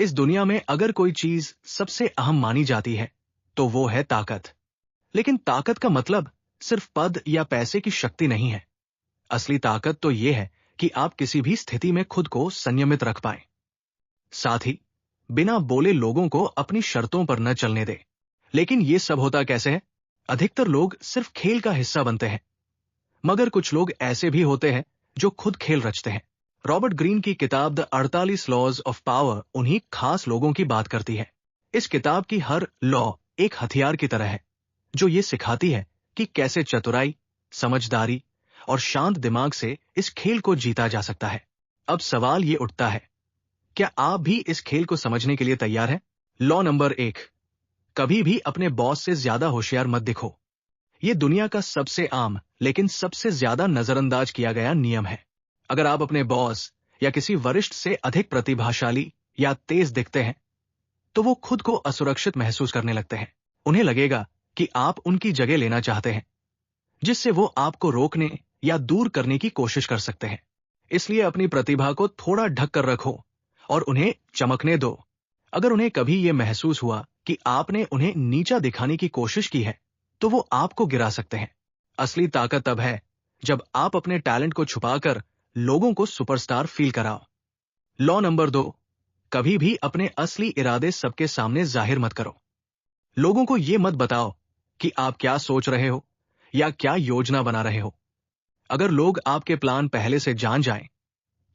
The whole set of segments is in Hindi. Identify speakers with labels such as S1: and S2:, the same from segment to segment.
S1: इस दुनिया में अगर कोई चीज सबसे अहम मानी जाती है तो वो है ताकत। लेकिन ताकत का मतलब सिर्फ पद या पैसे की शक्ति नहीं है। असली ताकत तो ये है कि आप किसी भी स्थिति में खुद को संयमित रख पाएं। साथ ही बिना बोले लोगों को अपनी शर्तों पर न चलने दें। लेकिन ये सब होता कैसे है? अधिकतर लोग सिर्फ खेल का हिस्सा बनते हैं, मगर कुछ लोग ऐसे भी होते हैं जो खुद खेल रचते हैं। रॉबर्ट ग्रीन की किताब द 48 लॉज ऑफ पावर उन्हीं खास लोगों की बात करती है। इस किताब की हर लॉ एक हथियार की तरह है, जो ये सिखाती है कि कैसे चतुराई, समझदारी और शांत दिमाग से इस खेल को जीता जा सकता है। अब सवाल ये उठता है, क्या आप भी इस खेल को समझने के लिए तैयार हैं? लॉ नंबर 1, कभी भी अपने बॉस से ज्यादा होशियार मत दिखो। ये दुनिया का सबसे आम लेकिन सबसे ज्यादा नजरअंदाज किया गया नियम है। अगर आप अपने बॉस या किसी वरिष्ठ से अधिक प्रतिभाशाली या तेज दिखते हैं, तो वो खुद को असुरक्षित महसूस करने लगते हैं। उन्हें लगेगा कि आप उनकी जगह लेना चाहते हैं, जिससे वो आपको रोकने या दूर करने की कोशिश कर सकते हैं। इसलिए अपनी प्रतिभा को थोड़ा ढक कर रखो और उन्हें चमकने दो। अगर उन्हें कभी ये महसूस हुआ कि आपने उन्हें नीचा दिखाने की कोशिश की है, तो वो आपको गिरा सकते हैं। असली ताकत तब है जब आप अपने टैलेंट को छुपाकर लोगों को सुपरस्टार फील कराओ। लॉ नंबर 2, कभी भी अपने असली इरादे सबके सामने जाहिर मत करो। लोगों को ये मत बताओ कि आप क्या सोच रहे हो या क्या योजना बना रहे हो। अगर लोग आपके प्लान पहले से जान जाएं,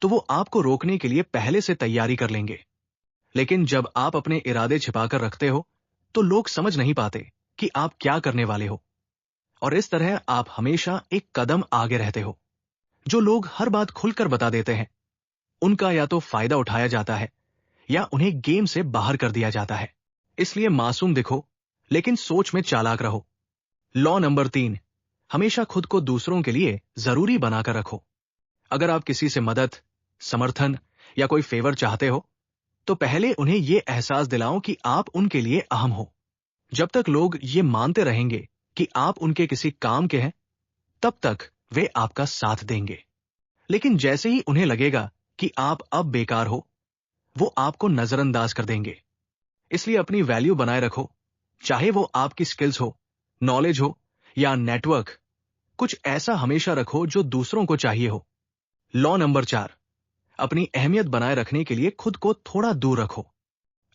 S1: तो वो आपको रोकने के लिए पहले से तैयारी कर लेंगे। लेकिन जब आप अपने इरादे छिपाकर रखते हो, तो लोग समझ नहीं पाते कि आप क्या करने वाले हो, और इस तरह आप हमेशा एक कदम आगे रहते हो। जो लोग हर बात खुलकर बता देते हैं, उनका या तो फायदा उठाया जाता है या उन्हें गेम से बाहर कर दिया जाता है। इसलिए मासूम दिखो, लेकिन सोच में चालाक रहो। लॉ नंबर 3, हमेशा खुद को दूसरों के लिए जरूरी बनाकर रखो। अगर आप किसी से मदद, समर्थन या कोई फेवर चाहते हो, तो पहले उन्हें यह एहसास दिलाओ कि आप उनके लिए अहम हो। जब तक लोग ये मानते रहेंगे कि आप उनके किसी काम के हैं, तब तक वे आपका साथ देंगे। लेकिन जैसे ही उन्हें लगेगा कि आप अब बेकार हो, वो आपको नजरअंदाज कर देंगे। इसलिए अपनी वैल्यू बनाए रखो, चाहे वो आपकी स्किल्स हो, नॉलेज हो या नेटवर्क। कुछ ऐसा हमेशा रखो जो दूसरों को चाहिए हो। लॉ नंबर 4, अपनी अहमियत बनाए रखने के लिए खुद को थोड़ा दूर रखो।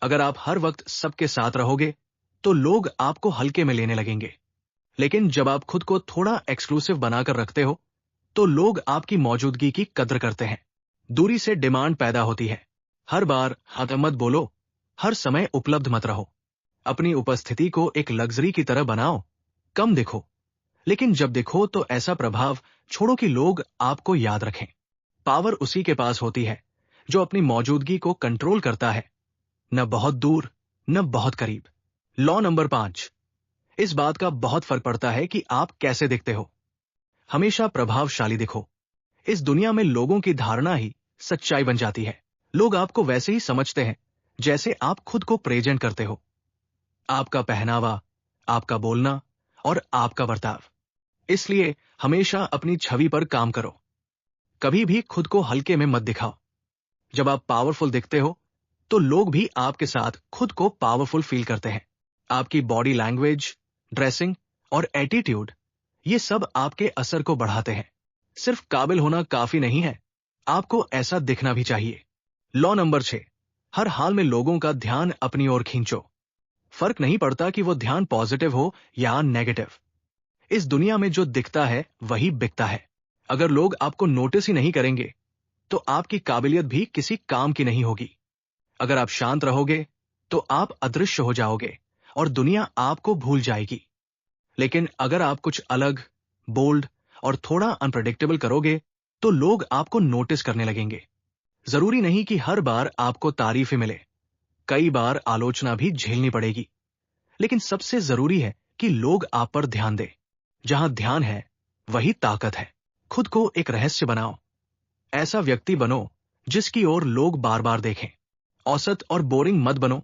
S1: अगर आप हर वक्त सबके साथ रहोगे, तो लोग आपको हल्के में लेने लगेंगे। लेकिन जब आप खुद को थोड़ा एक्सक्लूसिव बनाकर रखते हो, तो लोग आपकी मौजूदगी की कद्र करते हैं। दूरी से डिमांड पैदा होती है। हर बार हाँ मत बोलो, हर समय उपलब्ध मत रहो। अपनी उपस्थिति को एक लग्जरी की तरह बनाओ। कम दिखो, लेकिन जब दिखो तो ऐसा प्रभाव छोड़ो कि लोग आपको याद रखें। पावर उसी के पास होती है जो अपनी मौजूदगी को कंट्रोल करता है, न बहुत दूर न बहुत करीब। लॉ नंबर 5, इस बात का बहुत फर्क पड़ता है कि आप कैसे दिखते हो। हमेशा प्रभावशाली दिखो। इस दुनिया में लोगों की धारणा ही सच्चाई बन जाती है। लोग आपको वैसे ही समझते हैं जैसे आप खुद को प्रेजेंट करते हो। आपका पहनावा, आपका बोलना और आपका बर्ताव। इसलिए हमेशा अपनी छवि पर काम करो। कभी भी खुद को हल्के में मत दिखाओ। जब आप पावरफुल दिखते हो, तो लोग भी आपके साथ खुद को पावरफुल फील करते हैं। आपकी बॉडी लैंग्वेज, ड्रेसिंग और एटीट्यूड, ये सब आपके असर को बढ़ाते हैं। सिर्फ काबिल होना काफी नहीं है, आपको ऐसा दिखना भी चाहिए। लॉ नंबर 6, हर हाल में लोगों का ध्यान अपनी ओर खींचो। फर्क नहीं पड़ता कि वो ध्यान पॉजिटिव हो या नेगेटिव। इस दुनिया में जो दिखता है वही बिकता है। अगर लोग आपको नोटिस ही नहीं करेंगे, तो आपकी काबिलियत भी किसी काम की नहीं होगी। अगर आप शांत रहोगे, तो आप अदृश्य हो जाओगे और दुनिया आपको भूल जाएगी। लेकिन अगर आप कुछ अलग, बोल्ड और थोड़ा अनप्रेडिक्टेबल करोगे, तो लोग आपको नोटिस करने लगेंगे। जरूरी नहीं कि हर बार आपको तारीफ ही मिले, कई बार आलोचना भी झेलनी पड़ेगी। लेकिन सबसे जरूरी है कि लोग आप पर ध्यान दें। जहां ध्यान है, वही ताकत है। खुद को एक रहस्य बनाओ। ऐसा व्यक्ति बनो जिसकी ओर लोग बार बार देखें। औसत और बोरिंग मत बनो,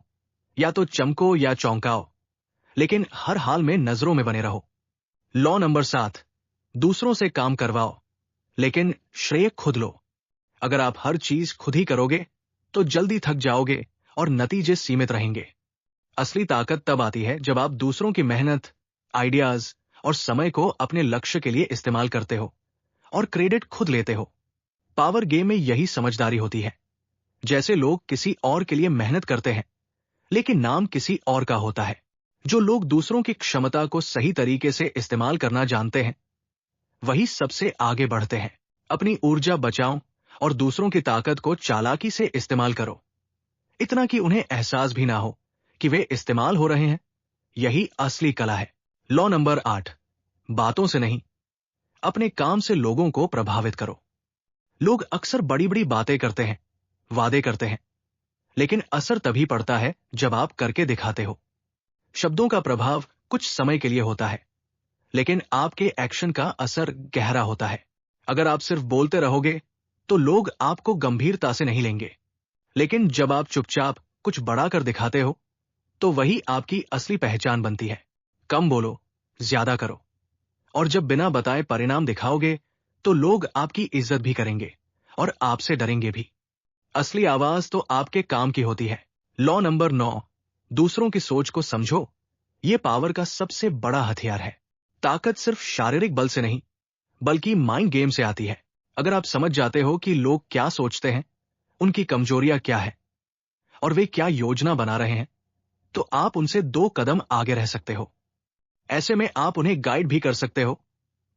S1: या तो चमको या चौंकाओ, लेकिन हर हाल में नजरों में बने रहो। लॉ नंबर 7, दूसरों से काम करवाओ, लेकिन श्रेय खुद लो। अगर आप हर चीज खुद ही करोगे, तो जल्दी थक जाओगे और नतीजे सीमित रहेंगे। असली ताकत तब आती है जब आप दूसरों की मेहनत, आइडियाज और समय को अपने लक्ष्य के लिए इस्तेमाल करते हो और क्रेडिट खुद लेते हो। पावर गेम में यही समझदारी होती है। जैसे लोग किसी और के लिए मेहनत करते हैं, लेकिन नाम किसी और का होता है। जो लोग दूसरों की क्षमता को सही तरीके से इस्तेमाल करना जानते हैं, वही सबसे आगे बढ़ते हैं। अपनी ऊर्जा बचाओ और दूसरों की ताकत को चालाकी से इस्तेमाल करो, इतना कि उन्हें एहसास भी ना हो कि वे इस्तेमाल हो रहे हैं। यही असली कला है। लॉ नंबर 8, बातों से नहीं, अपने काम से लोगों को प्रभावित करो। लोग अक्सर बड़ी बड़ी बातें करते हैं, वादे करते हैं, लेकिन असर तभी पड़ता है जब आप करके दिखाते हो। शब्दों का प्रभाव कुछ समय के लिए होता है, लेकिन आपके एक्शन का असर गहरा होता है। अगर आप सिर्फ बोलते रहोगे तो लोग आपको गंभीरता से नहीं लेंगे, लेकिन जब आप चुपचाप कुछ बड़ा कर दिखाते हो तो वही आपकी असली पहचान बनती है। कम बोलो, ज्यादा करो, और जब बिना बताए परिणाम दिखाओगे तो लोग आपकी इज्जत भी करेंगे और आपसे डरेंगे भी। असली आवाज तो आपके काम की होती है। लॉ नंबर 9, दूसरों की सोच को समझो। यह पावर का सबसे बड़ा हथियार है। ताकत सिर्फ शारीरिक बल से नहीं, बल्कि माइंड गेम से आती है। अगर आप समझ जाते हो कि लोग क्या सोचते हैं, उनकी कमजोरियां क्या है और वे क्या योजना बना रहे हैं, तो आप उनसे 2 कदम आगे रह सकते हो। ऐसे में आप उन्हें गाइड भी कर सकते हो,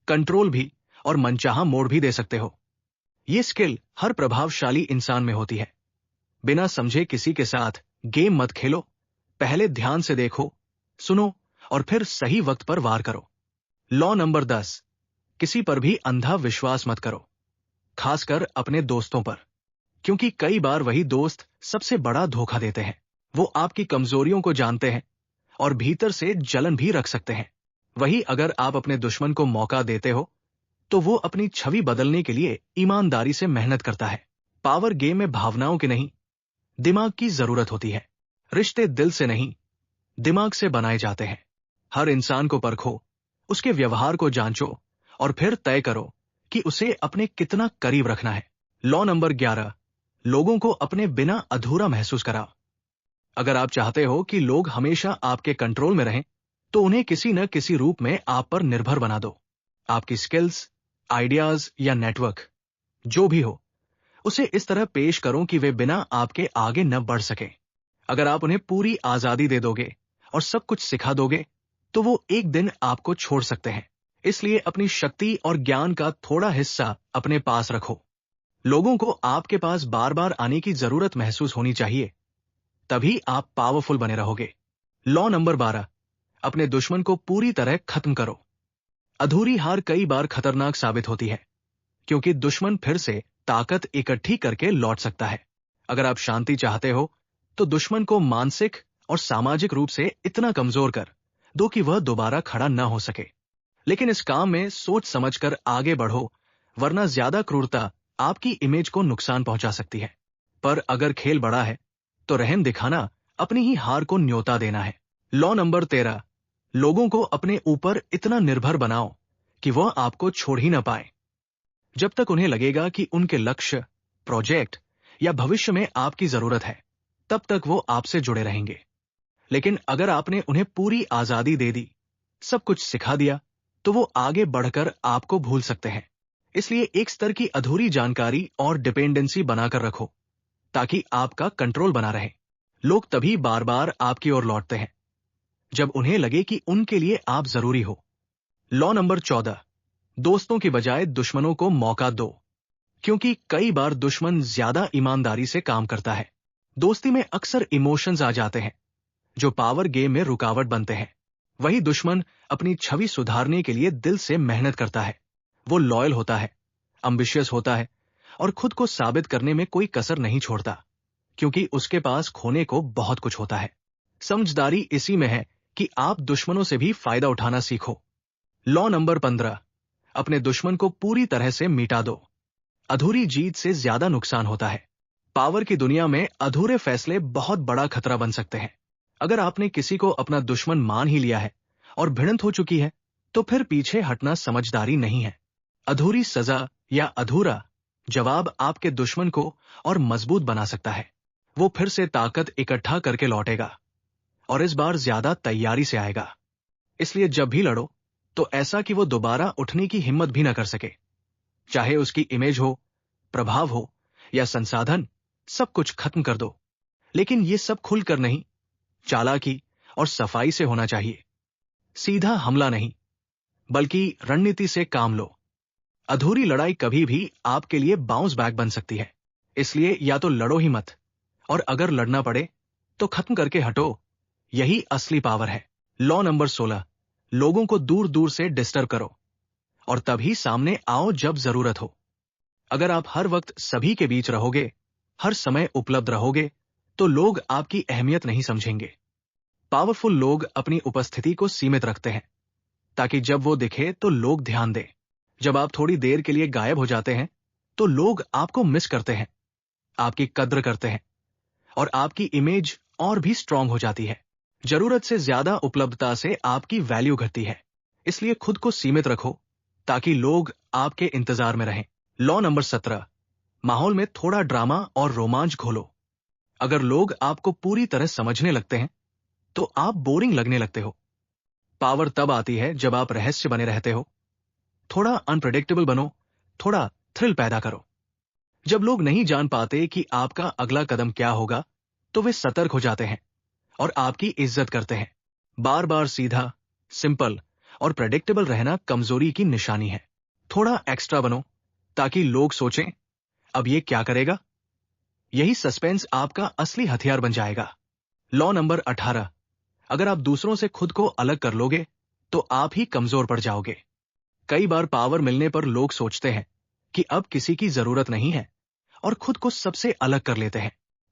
S1: कंट्रोल भी, और मनचाहा मोड़ भी दे सकते हो। ये स्किल हर प्रभावशाली इंसान में होती है। बिना समझे किसी के साथ गेम मत खेलो। पहले ध्यान से देखो, सुनो और फिर सही वक्त पर वार करो। लॉ नंबर 10, किसी पर भी अंधा विश्वास मत करो, खासकर अपने दोस्तों पर, क्योंकि कई बार वही दोस्त सबसे बड़ा धोखा देते हैं। वो आपकी कमजोरियों को जानते हैं और भीतर से जलन भी रख सकते हैं। वही अगर आप अपने दुश्मन को मौका देते हो तो वो अपनी छवि बदलने के लिए ईमानदारी से मेहनत करता है। पावर गेम में भावनाओं की नहीं, दिमाग की जरूरत होती है। रिश्ते दिल से नहीं, दिमाग से बनाए जाते हैं। हर इंसान को परखो, उसके व्यवहार को जांचो और फिर तय करो कि उसे अपने कितना करीब रखना है। लॉ नंबर 11, लोगों को अपने बिना अधूरा महसूस कराओ। अगर आप चाहते हो कि लोग हमेशा आपके कंट्रोल में रहें, तो उन्हें किसी न किसी रूप में आप पर निर्भर बना दो। आपकी स्किल्स, आइडियाज या नेटवर्क, जो भी हो, उसे इस तरह पेश करो कि वे बिना आपके आगे न बढ़ सके। अगर आप उन्हें पूरी आजादी दे दोगे और सब कुछ सिखा दोगे, तो वो एक दिन आपको छोड़ सकते हैं। इसलिए अपनी शक्ति और ज्ञान का थोड़ा हिस्सा अपने पास रखो। लोगों को आपके पास बार बार आने की जरूरत महसूस होनी चाहिए, तभी आप पावरफुल बने रहोगे। लॉ नंबर 12, अपने दुश्मन को पूरी तरह खत्म करो। अधूरी हार कई बार खतरनाक साबित होती है, क्योंकि दुश्मन फिर से ताकत इकट्ठी करके लौट सकता है। अगर आप शांति चाहते हो, तो दुश्मन को मानसिक और सामाजिक रूप से इतना कमजोर कर दो कि वह दोबारा खड़ा न हो सके। लेकिन इस काम में सोच समझकर आगे बढ़ो, वरना ज्यादा क्रूरता आपकी इमेज को नुकसान पहुंचा सकती है। पर अगर खेल बड़ा है, तो रहम दिखाना अपनी ही हार को न्योता देना है। लॉ नंबर 13, लोगों को अपने ऊपर इतना निर्भर बनाओ कि वह आपको छोड़ ही न पाए। जब तक उन्हें लगेगा कि उनके लक्ष्य, प्रोजेक्ट या भविष्य में आपकी जरूरत है, तब तक वो आपसे जुड़े रहेंगे। लेकिन अगर आपने उन्हें पूरी आजादी दे दी, सब कुछ सिखा दिया, तो वो आगे बढ़कर आपको भूल सकते हैं। इसलिए एक स्तर की अधूरी जानकारी और डिपेंडेंसी बनाकर रखो, ताकि आपका कंट्रोल बना रहे। लोग तभी बार बार आपकी ओर लौटते हैं जब उन्हें लगे कि उनके लिए आप जरूरी हो। लॉ नंबर 14, दोस्तों की बजाय दुश्मनों को मौका दो, क्योंकि कई बार दुश्मन ज्यादा ईमानदारी से काम करता है। दोस्ती में अक्सर इमोशंस आ जाते हैं, जो पावर गेम में रुकावट बनते हैं। वही दुश्मन अपनी छवि सुधारने के लिए दिल से मेहनत करता है। वो लॉयल होता है, अम्बिशियस होता है और खुद को साबित करने में कोई कसर नहीं छोड़ता, क्योंकि उसके पास खोने को बहुत कुछ होता है। समझदारी इसी में है कि आप दुश्मनों से भी फायदा उठाना सीखो। लॉ नंबर 15, अपने दुश्मन को पूरी तरह से मिटा दो। अधूरी जीत से ज्यादा नुकसान होता है। पावर की दुनिया में अधूरे फैसले बहुत बड़ा खतरा बन सकते हैं। अगर आपने किसी को अपना दुश्मन मान ही लिया है और भिड़ंत हो चुकी है, तो फिर पीछे हटना समझदारी नहीं है। अधूरी सजा या अधूरा जवाब आपके दुश्मन को और मजबूत बना सकता है। वो फिर से ताकत इकट्ठा करके लौटेगा और इस बार ज्यादा तैयारी से आएगा। इसलिए जब भी लड़ो तो ऐसा कि वो दोबारा उठने की हिम्मत भी ना कर सके। चाहे उसकी इमेज हो, प्रभाव हो या संसाधन, सब कुछ खत्म कर दो। लेकिन ये सब खुलकर नहीं, चालाकी और सफाई से होना चाहिए। सीधा हमला नहीं, बल्कि रणनीति से काम लो। अधूरी लड़ाई कभी भी आपके लिए बाउंस बैक बन सकती है। इसलिए या तो लड़ो ही मत, और अगर लड़ना पड़े तो खत्म करके हटो। यही असली पावर है। लॉ नंबर 16, लोगों को दूर दूर से डिस्टर्ब करो और तभी सामने आओ जब जरूरत हो। अगर आप हर वक्त सभी के बीच रहोगे, हर समय उपलब्ध रहोगे, तो लोग आपकी अहमियत नहीं समझेंगे। पावरफुल लोग अपनी उपस्थिति को सीमित रखते हैं ताकि जब वो दिखे तो लोग ध्यान दें। जब आप थोड़ी देर के लिए गायब हो जाते हैं तो लोग आपको मिस करते हैं, आपकी कद्र करते हैं और आपकी इमेज और भी स्ट्रांग हो जाती है। जरूरत से ज्यादा उपलब्धता से आपकी वैल्यू घटती है। इसलिए खुद को सीमित रखो ताकि लोग आपके इंतजार में रहें। लॉ नंबर 17, माहौल में थोड़ा ड्रामा और रोमांच घोलो। अगर लोग आपको पूरी तरह समझने लगते हैं तो आप बोरिंग लगने लगते हो। पावर तब आती है जब आप रहस्य बने रहते हो। थोड़ा अनप्रेडिक्टेबल बनो, थोड़ा थ्रिल पैदा करो। जब लोग नहीं जान पाते कि आपका अगला कदम क्या होगा तो वे सतर्क हो जाते हैं और आपकी इज्जत करते हैं। बार बार सीधा, सिंपल और प्रेडिक्टेबल रहना कमजोरी की निशानी है। थोड़ा एक्स्ट्रा बनो ताकि लोग सोचें, अब ये क्या करेगा। यही सस्पेंस आपका असली हथियार बन जाएगा। लॉ नंबर 18, अगर आप दूसरों से खुद को अलग कर लोगे तो आप ही कमजोर पड़ जाओगे। कई बार पावर मिलने पर लोग सोचते हैं कि अब किसी की जरूरत नहीं है और खुद को सबसे अलग कर लेते हैं।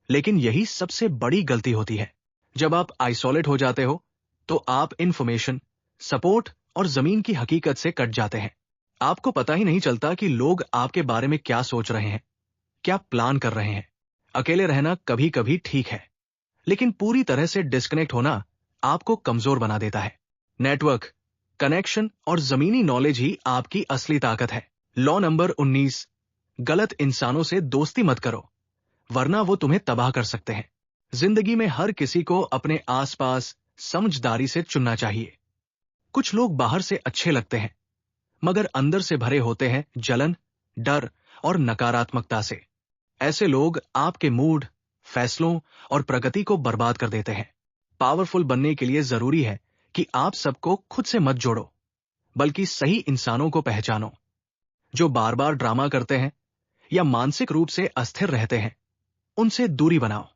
S1: लेकिन यही सबसे बड़ी गलती होती है। जब आप आइसोलेट हो जाते हो तो आप इंफॉर्मेशन, सपोर्ट और जमीन की हकीकत से कट जाते हैं। आपको पता ही नहीं चलता कि लोग आपके बारे में क्या सोच रहे हैं, क्या प्लान कर रहे हैं। अकेले रहना कभी कभी ठीक है, लेकिन पूरी तरह से डिस्कनेक्ट होना आपको कमजोर बना देता है। नेटवर्क, कनेक्शन और जमीनी नॉलेज ही आपकी असली ताकत है। लॉ नंबर 19, गलत इंसानों से दोस्ती मत करो, वरना वो तुम्हें तबाह कर सकते हैं। जिंदगी में हर किसी को अपने आसपास समझदारी से चुनना चाहिए। कुछ लोग बाहर से अच्छे लगते हैं, मगर अंदर से भरे होते हैं जलन, डर और नकारात्मकता से। ऐसे लोग आपके मूड, फैसलों और प्रगति को बर्बाद कर देते हैं। पावरफुल बनने के लिए जरूरी है कि आप सबको खुद से मत जोड़ो, बल्कि सही इंसानों को पहचानो। जो बार बार ड्रामा करते हैं या मानसिक रूप से अस्थिर रहते हैं, उनसे दूरी बनाओ।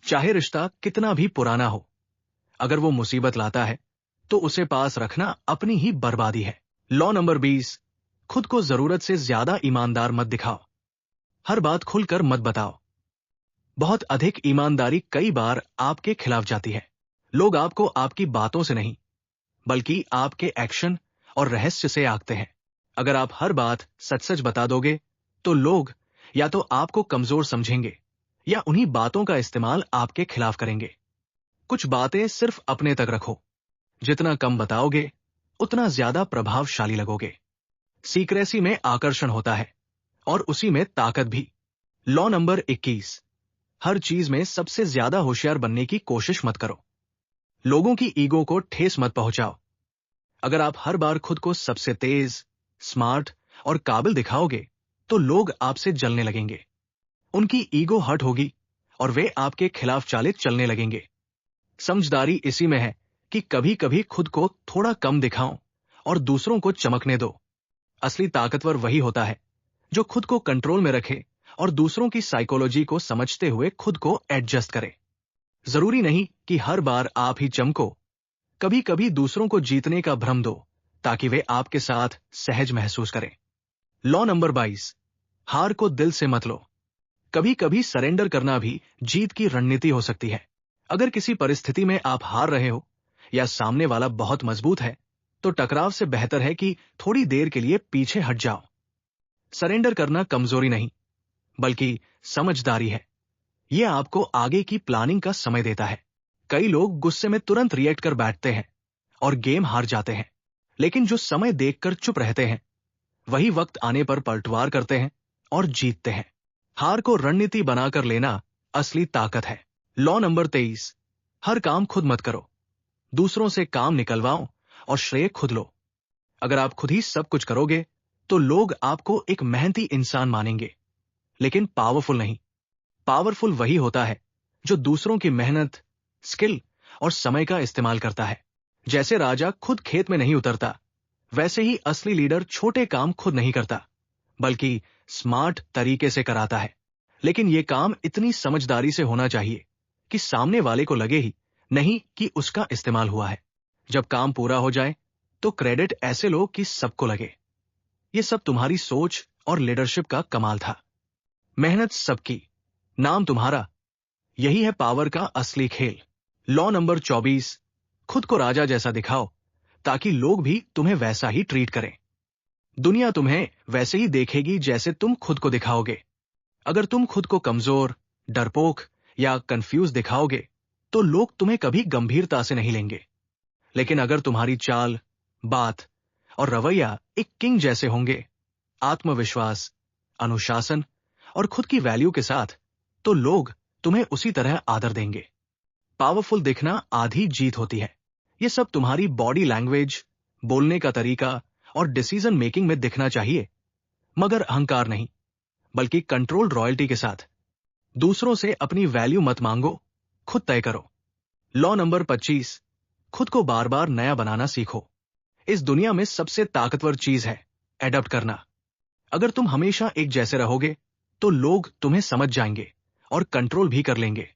S1: चाहे रिश्ता कितना भी पुराना हो, अगर वो मुसीबत लाता है तो उसे पास रखना अपनी ही बर्बादी है। लॉ नंबर 20, खुद को जरूरत से ज्यादा ईमानदार मत दिखाओ। हर बात खुलकर मत बताओ। बहुत अधिक ईमानदारी कई बार आपके खिलाफ जाती है। लोग आपको आपकी बातों से नहीं, बल्कि आपके एक्शन और रहस्य से आंकते हैं। अगर आप हर बात सच सच बता दोगे तो लोग या तो आपको कमजोर समझेंगे या उन्हीं बातों का इस्तेमाल आपके खिलाफ करेंगे। कुछ बातें सिर्फ अपने तक रखो। जितना कम बताओगे उतना ज्यादा प्रभावशाली लगोगे। सीक्रेसी में आकर्षण होता है और उसी में ताकत भी। लॉ नंबर 21, हर चीज में सबसे ज्यादा होशियार बनने की कोशिश मत करो। लोगों की ईगो को ठेस मत पहुंचाओ। अगर आप हर बार खुद को सबसे तेज, स्मार्ट और काबिल दिखाओगे तो लोग आपसे जलने लगेंगे। उनकी ईगो हर्ट होगी और वे आपके खिलाफ चालित चलने लगेंगे। समझदारी इसी में है कि कभी कभी खुद को थोड़ा कम दिखाओ और दूसरों को चमकने दो। असली ताकतवर वही होता है जो खुद को कंट्रोल में रखे और दूसरों की साइकोलॉजी को समझते हुए खुद को एडजस्ट करे। जरूरी नहीं कि हर बार आप ही चमको। कभी कभी दूसरों को जीतने का भ्रम दो ताकि वे आपके साथ सहज महसूस करें। लॉ नंबर 22, हार को दिल से मत लो। कभी कभी सरेंडर करना भी जीत की रणनीति हो सकती है। अगर किसी परिस्थिति में आप हार रहे हो या सामने वाला बहुत मजबूत है तो टकराव से बेहतर है कि थोड़ी देर के लिए पीछे हट जाओ। सरेंडर करना कमजोरी नहीं, बल्कि समझदारी है। यह आपको आगे की प्लानिंग का समय देता है। कई लोग गुस्से में तुरंत रिएक्ट कर बैठते हैं और गेम हार जाते हैं, लेकिन जो समय देखकर चुप रहते हैं वही वक्त आने पर पलटवार करते हैं और जीतते हैं। हार को रणनीति बनाकर लेना असली ताकत है। लॉ नंबर 23, हर काम खुद मत करो। दूसरों से काम निकलवाओ और श्रेय खुद लो। अगर आप खुद ही सब कुछ करोगे तो लोग आपको एक मेहनती इंसान मानेंगे, लेकिन पावरफुल नहीं। पावरफुल वही होता है जो दूसरों की मेहनत, स्किल और समय का इस्तेमाल करता है। जैसे राजा खुद खेत में नहीं उतरता, वैसे ही असली लीडर छोटे काम खुद नहीं करता, बल्कि स्मार्ट तरीके से कराता है। लेकिन ये काम इतनी समझदारी से होना चाहिए कि सामने वाले को लगे ही नहीं कि उसका इस्तेमाल हुआ है। जब काम पूरा हो जाए तो क्रेडिट ऐसे लो कि सबको लगे ये सब तुम्हारी सोच और लीडरशिप का कमाल था। मेहनत सबकी, नाम तुम्हारा, यही है पावर का असली खेल। लॉ नंबर 24, खुद को राजा जैसा दिखाओ ताकि लोग भी तुम्हें वैसा ही ट्रीट करें। दुनिया तुम्हें वैसे ही देखेगी जैसे तुम खुद को दिखाओगे। अगर तुम खुद को कमजोर, डरपोक या कंफ्यूज दिखाओगे तो लोग तुम्हें कभी गंभीरता से नहीं लेंगे। लेकिन अगर तुम्हारी चाल, बात और रवैया एक किंग जैसे होंगे, आत्मविश्वास, अनुशासन और खुद की वैल्यू के साथ, तो लोग तुम्हें उसी तरह आदर देंगे। पावरफुल दिखना आधी जीत होती है। ये सब तुम्हारी बॉडी लैंग्वेज, बोलने का तरीका और डिसीजन मेकिंग में दिखना चाहिए, मगर अहंकार नहीं, बल्कि कंट्रोल्ड रॉयल्टी के साथ। दूसरों से अपनी वैल्यू मत मांगो, खुद तय करो। लॉ नंबर 25, खुद को बार बार नया बनाना सीखो। इस दुनिया में सबसे ताकतवर चीज है एडप्ट करना। अगर तुम हमेशा एक जैसे रहोगे तो लोग तुम्हें समझ जाएंगे और कंट्रोल भी कर लेंगे।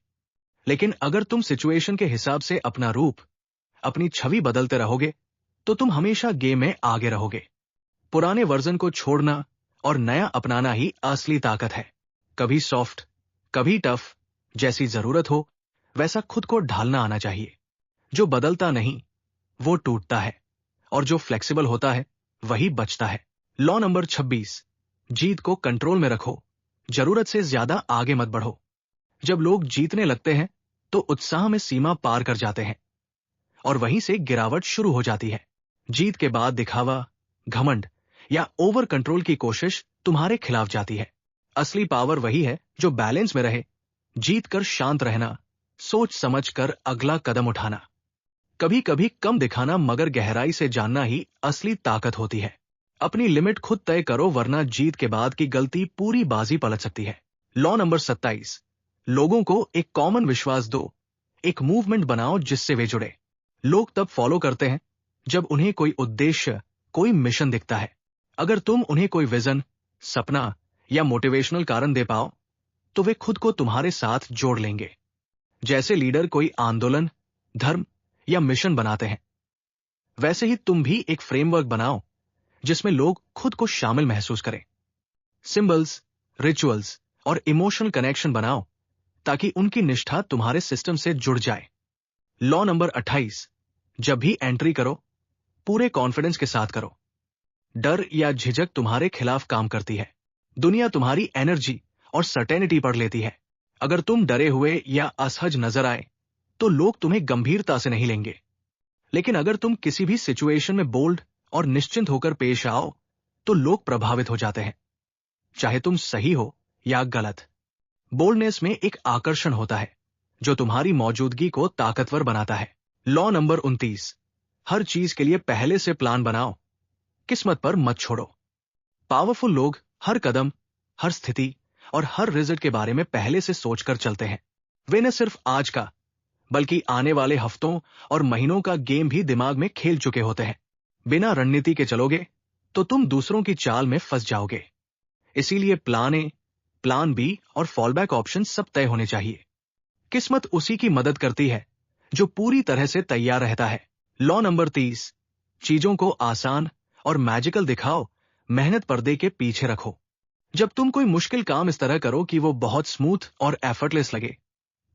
S1: लेकिन अगर तुम सिचुएशन के हिसाब से अपना रूप, अपनी छवि बदलते रहोगे तो तुम हमेशा गेम में आगे रहोगे। पुराने वर्जन को छोड़ना और नया अपनाना ही असली ताकत है। कभी सॉफ्ट, कभी टफ, जैसी जरूरत हो वैसा खुद को ढालना आना चाहिए। जो बदलता नहीं वो टूटता है, और जो फ्लेक्सिबल होता है वही बचता है। लॉ नंबर 26, जीत को कंट्रोल में रखो, जरूरत से ज्यादा आगे मत बढ़ो। जब लोग जीतने लगते हैं तो उत्साह में सीमा पार कर जाते हैं और वहीं से गिरावट शुरू हो जाती है। जीत के बाद दिखावा, घमंड या ओवर कंट्रोल की कोशिश तुम्हारे खिलाफ जाती है। असली पावर वही है जो बैलेंस में रहे, जीत कर शांत रहना, सोच समझ कर अगला कदम उठाना। कभी कभी कम दिखाना मगर गहराई से जानना ही असली ताकत होती है। अपनी लिमिट खुद तय करो, वरना जीत के बाद की गलती पूरी बाजी पलट सकती है। लॉ नंबर 27, लोगों को एक कॉमन विश्वास दो, एक मूवमेंट बनाओ जिससे वे जुड़े। लोग तब फॉलो करते हैं जब उन्हें कोई उद्देश्य, कोई मिशन दिखता है। अगर तुम उन्हें कोई विजन, सपना या मोटिवेशनल कारण दे पाओ तो वे खुद को तुम्हारे साथ जोड़ लेंगे। जैसे लीडर कोई आंदोलन, धर्म या मिशन बनाते हैं, वैसे ही तुम भी एक फ्रेमवर्क बनाओ जिसमें लोग खुद को शामिल महसूस करें। सिंबल्स, रिचुअल्स और इमोशनल कनेक्शन बनाओ ताकि उनकी निष्ठा तुम्हारे सिस्टम से जुड़ जाए। लॉ नंबर 28, जब भी एंट्री करो पूरे कॉन्फिडेंस के साथ करो। डर या झिझक तुम्हारे खिलाफ काम करती है। दुनिया तुम्हारी एनर्जी और सर्टेनिटी पढ़ लेती है। अगर तुम डरे हुए या असहज नजर आए तो लोग तुम्हें गंभीरता से नहीं लेंगे। लेकिन अगर तुम किसी भी सिचुएशन में बोल्ड और निश्चिंत होकर पेश आओ तो लोग प्रभावित हो जाते हैं, चाहे तुम सही हो या गलत। बोल्डनेस में एक आकर्षण होता है जो तुम्हारी मौजूदगी को ताकतवर बनाता है। लॉ नंबर 29, हर चीज के लिए पहले से प्लान बनाओ, किस्मत पर मत छोड़ो। पावरफुल लोग हर कदम, हर स्थिति और हर रिजल्ट के बारे में पहले से सोचकर चलते हैं। वे न सिर्फ आज का बल्कि आने वाले हफ्तों और महीनों का गेम भी दिमाग में खेल चुके होते हैं। बिना रणनीति के चलोगे तो तुम दूसरों की चाल में फंस जाओगे। इसीलिए प्लान ए, प्लान बी और फॉलबैक ऑप्शन सब तय होने चाहिए। किस्मत उसी की मदद करती है जो पूरी तरह से तैयार रहता है। लॉ नंबर 30, चीजों को आसान और मैजिकल दिखाओ, मेहनत पर्दे के पीछे रखो। जब तुम कोई मुश्किल काम इस तरह करो कि वो बहुत स्मूथ और एफर्टलेस लगे,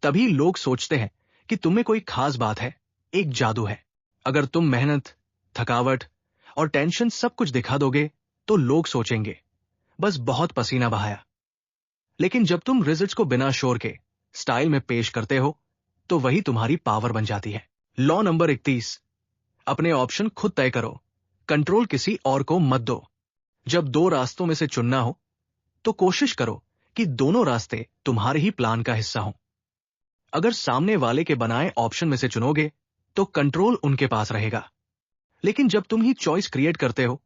S1: तभी लोग सोचते हैं कि तुम में कोई खास बात है, एक जादू है। अगर तुम मेहनत, थकावट और टेंशन सब कुछ दिखा दोगे तो लोग सोचेंगे बस बहुत पसीना बहाया। लेकिन जब तुम रिजल्ट्स को बिना शोर के स्टाइल में पेश करते हो तो वही तुम्हारी पावर बन जाती है। लॉ नंबर 31, अपने ऑप्शन खुद तय करो, कंट्रोल किसी और को मत दो। जब दो रास्तों में से चुनना हो तो कोशिश करो कि दोनों रास्ते तुम्हारे ही प्लान का हिस्सा हों। अगर सामने वाले के बनाए ऑप्शन में से चुनोगे तो कंट्रोल उनके पास रहेगा। लेकिन जब तुम ही चॉइस क्रिएट करते हो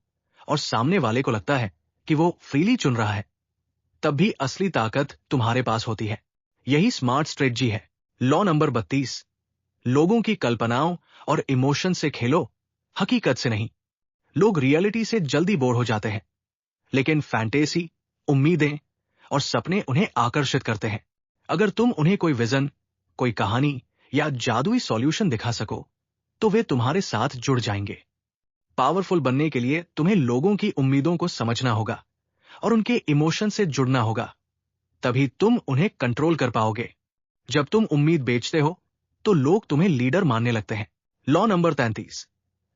S1: और सामने वाले को लगता है कि वो फ्रीली चुन रहा है, तब भी असली ताकत तुम्हारे पास होती है। यही स्मार्ट स्ट्रेटजी है। लॉ नंबर 32, लोगों की कल्पनाओं और इमोशन से खेलो, हकीकत से नहीं। लोग रियलिटी से जल्दी बोर हो जाते हैं, लेकिन फैंटेसी, उम्मीदें और सपने उन्हें आकर्षित करते हैं। अगर तुम उन्हें कोई विजन, कोई कहानी या जादुई सॉल्यूशन दिखा सको, तो वे तुम्हारे साथ जुड़ जाएंगे। पावरफुल बनने के लिए तुम्हें लोगों की उम्मीदों को समझना होगा और उनके इमोशन से जुड़ना होगा। तभी तुम उन्हें कंट्रोल कर पाओगे। जब तुम उम्मीद बेचते हो तो लोग तुम्हें लीडर मानने लगते हैं। लॉ नंबर 33,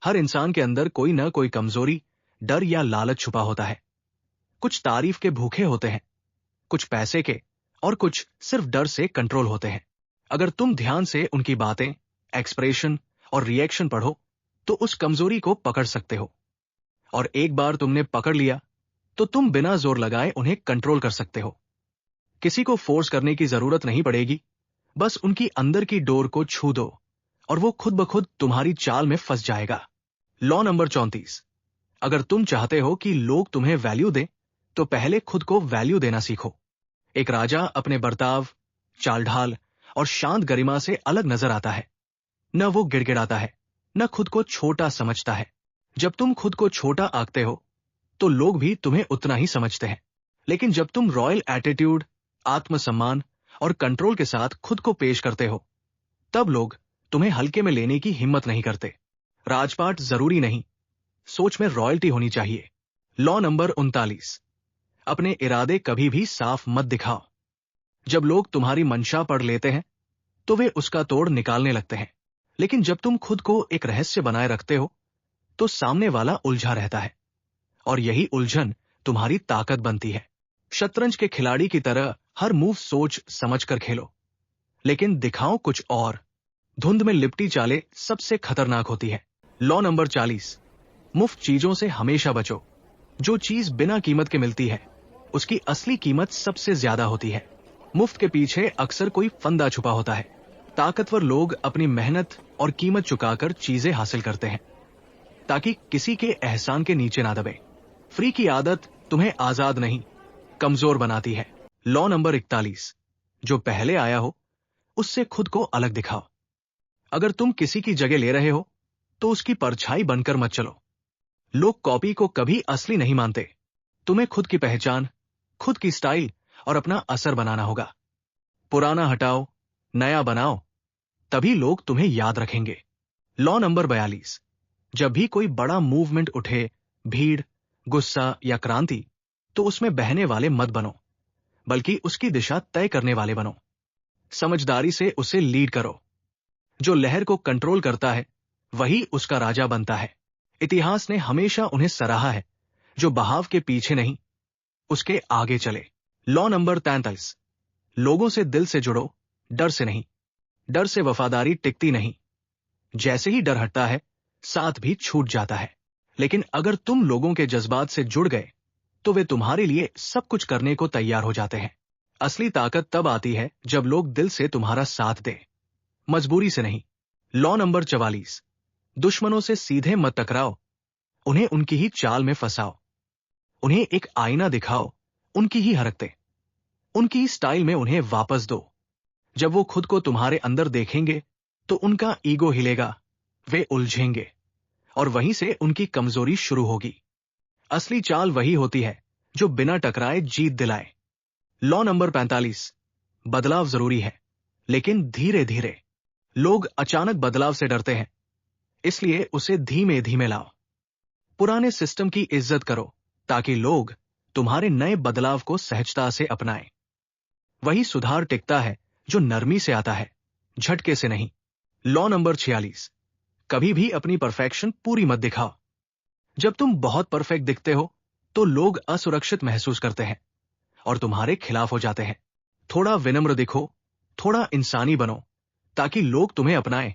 S1: हर इंसान के अंदर कोई न कोई कमजोरी, डर या लालच छुपा होता है। कुछ तारीफ के भूखे होते हैं, कुछ पैसे के, और कुछ सिर्फ डर से कंट्रोल होते हैं। अगर तुम ध्यान से उनकी बातें, एक्सप्रेशन और रिएक्शन पढ़ो तो उस कमजोरी को पकड़ सकते हो। और एक बार तुमने पकड़ लिया तो तुम बिना जोर लगाए उन्हें कंट्रोल कर सकते हो। किसी को फोर्स करने की जरूरत नहीं पड़ेगी, बस उनकी अंदर की डोर को छू दो और वो खुद ब खुद तुम्हारी चाल में फंस जाएगा। लॉ नंबर 34, अगर तुम चाहते हो कि लोग तुम्हें वैल्यू दें तो पहले खुद को वैल्यू देना सीखो। एक राजा अपने बर्ताव, चाल ढाल और शांत गरिमा से अलग नजर आता है। न वो गिड़गिड़ाता है, न खुद को छोटा समझता है। जब तुम खुद को छोटा आंकते हो तो लोग भी तुम्हें उतना ही समझते हैं। लेकिन जब तुम रॉयल एटीट्यूड, आत्मसम्मान और कंट्रोल के साथ खुद को पेश करते हो, तब लोग तुम्हें हल्के में लेने की हिम्मत नहीं करते। राजपाट जरूरी नहीं, सोच में रॉयल्टी होनी चाहिए। लॉ नंबर 39, अपने इरादे कभी भी साफ मत दिखाओ। जब लोग तुम्हारी मंशा पढ़ लेते हैं तो वे उसका तोड़ निकालने लगते हैं। लेकिन जब तुम खुद को एक रहस्य बनाए रखते हो तो सामने वाला उलझा रहता है, और यही उलझन तुम्हारी ताकत बनती है। शतरंज के खिलाड़ी की तरह हर मूव सोच समझकर खेलो, लेकिन दिखाओ कुछ और। धुंध में लिपटी चालें सबसे खतरनाक होती है। लॉ नंबर 40, मुफ्त चीजों से हमेशा बचो। जो चीज बिना कीमत के मिलती है उसकी असली कीमत सबसे ज्यादा होती है। मुफ्त के पीछे अक्सर कोई फंदा छुपा होता है। ताकतवर लोग अपनी मेहनत और कीमत चुकाकर चीजें हासिल करते हैं ताकि किसी के एहसान के नीचे ना दबे। फ्री की आदत तुम्हें आजाद नहीं, कमजोर बनाती है। लॉ नंबर 41, जो पहले आया हो उससे खुद को अलग दिखाओ। अगर तुम किसी की जगह ले रहे हो तो उसकी परछाई बनकर मत चलो। लोग कॉपी को कभी असली नहीं मानते। तुम्हें खुद की पहचान, खुद की स्टाइल और अपना असर बनाना होगा। पुराना हटाओ, नया बनाओ, तभी लोग तुम्हें याद रखेंगे। लॉ नंबर 42, जब भी कोई बड़ा मूवमेंट उठे, भीड़, गुस्सा या क्रांति, तो उसमें बहने वाले मत बनो, बल्कि उसकी दिशा तय करने वाले बनो। समझदारी से उसे लीड करो। जो लहर को कंट्रोल करता है वही उसका राजा बनता है। इतिहास ने हमेशा उन्हें सराहा है जो बहाव के पीछे नहीं, उसके आगे चले। लॉ नंबर 43, लोगों से दिल से जुड़ो, डर से नहीं। डर से वफादारी टिकती नहीं। जैसे ही डर हटता है, साथ भी छूट जाता है। लेकिन अगर तुम लोगों के जज्बात से जुड़ गए तो वे तुम्हारे लिए सब कुछ करने को तैयार हो जाते हैं। असली ताकत तब आती है जब लोग दिल से तुम्हारा साथ दें, मजबूरी से नहीं। लॉ नंबर 44, दुश्मनों से सीधे मत टकराओ, उन्हें उनकी ही चाल में फंसाओ। उन्हें एक आईना दिखाओ, उनकी ही हरकतें, उनकी ही स्टाइल में उन्हें वापस दो। जब वो खुद को तुम्हारे अंदर देखेंगे तो उनका ईगो हिलेगा, वे उलझेंगे, और वहीं से उनकी कमजोरी शुरू होगी। असली चाल वही होती है जो बिना टकराए जीत दिलाए। लॉ नंबर 45, बदलाव जरूरी है, लेकिन धीरे धीरे। लोग अचानक बदलाव से डरते हैं, इसलिए उसे धीमे धीमे लाओ। पुराने सिस्टम की इज्जत करो ताकि लोग तुम्हारे नए बदलाव को सहजता से अपनाएं। वही सुधार टिकता है जो नरमी से आता है, झटके से नहीं। लॉ नंबर 46, कभी भी अपनी परफेक्शन पूरी मत दिखाओ। जब तुम बहुत परफेक्ट दिखते हो तो लोग असुरक्षित महसूस करते हैं और तुम्हारे खिलाफ हो जाते हैं। थोड़ा विनम्र दिखो, थोड़ा इंसानी बनो, ताकि लोग तुम्हें अपनाएं,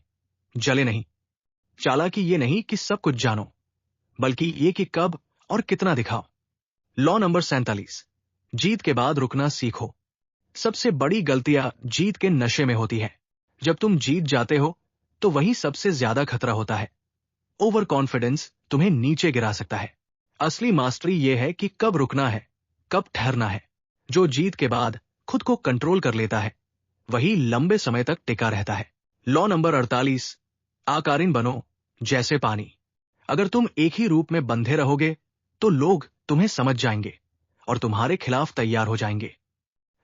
S1: जले नहीं। चालाकी ये नहीं कि सब कुछ जानो, बल्कि ये कि कब और कितना दिखाओ। लॉ नंबर 47, जीत के बाद रुकना सीखो। सबसे बड़ी गलतियां जीत के नशे में होती है। जब तुम जीत जाते हो तो वही सबसे ज्यादा खतरा होता है। ओवर कॉन्फिडेंस तुम्हें नीचे गिरा सकता है। असली मास्टरी यह है कि कब रुकना है, कब ठहरना है। जो जीत के बाद खुद को कंट्रोल कर लेता है वही लंबे समय तक टिका रहता है। लॉ नंबर 48, आकारीन बनो जैसे पानी। अगर तुम एक ही रूप में बंधे रहोगे तो लोग तुम्हें समझ जाएंगे और तुम्हारे खिलाफ तैयार हो जाएंगे।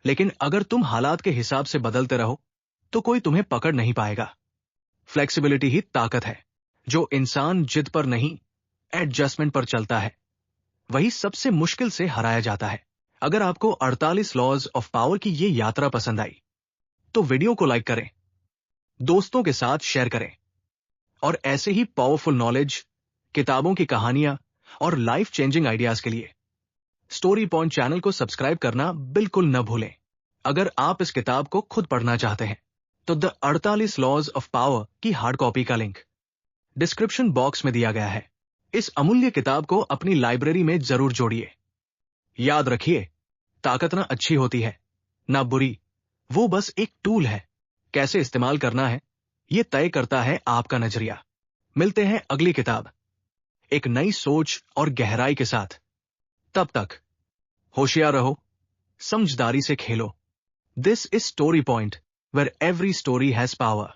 S1: लेकिन अगर तुम हालात के हिसाब से बदलते रहो तो कोई तुम्हें पकड़ नहीं पाएगा। फ्लेक्सिबिलिटी ही ताकत है। जो इंसान जिद पर नहीं, एडजस्टमेंट पर चलता है वही सबसे मुश्किल से हराया जाता है। अगर आपको 48 लॉज ऑफ पावर की ये यात्रा पसंद आई तो वीडियो को लाइक करें, दोस्तों के साथ शेयर करें और ऐसे ही पावरफुल नॉलेज, किताबों की कहानियां और लाइफ चेंजिंग आइडियाज के लिए स्टोरी पॉइंट चैनल को सब्सक्राइब करना बिल्कुल न भूलें। अगर आप इस किताब को खुद पढ़ना चाहते हैं तो द 48 लॉज ऑफ पावर की हार्ड कॉपी का लिंक डिस्क्रिप्शन बॉक्स में दिया गया है। इस अमूल्य किताब को अपनी लाइब्रेरी में जरूर जोड़िए। याद रखिए, ताकत ना अच्छी होती है ना बुरी, वो बस एक टूल है। कैसे इस्तेमाल करना है ये तय करता है आपका नजरिया। मिलते हैं अगली किताब एक नई सोच और गहराई के साथ। तब तक होशियार रहो, समझदारी से खेलो। This is story point where every story has power.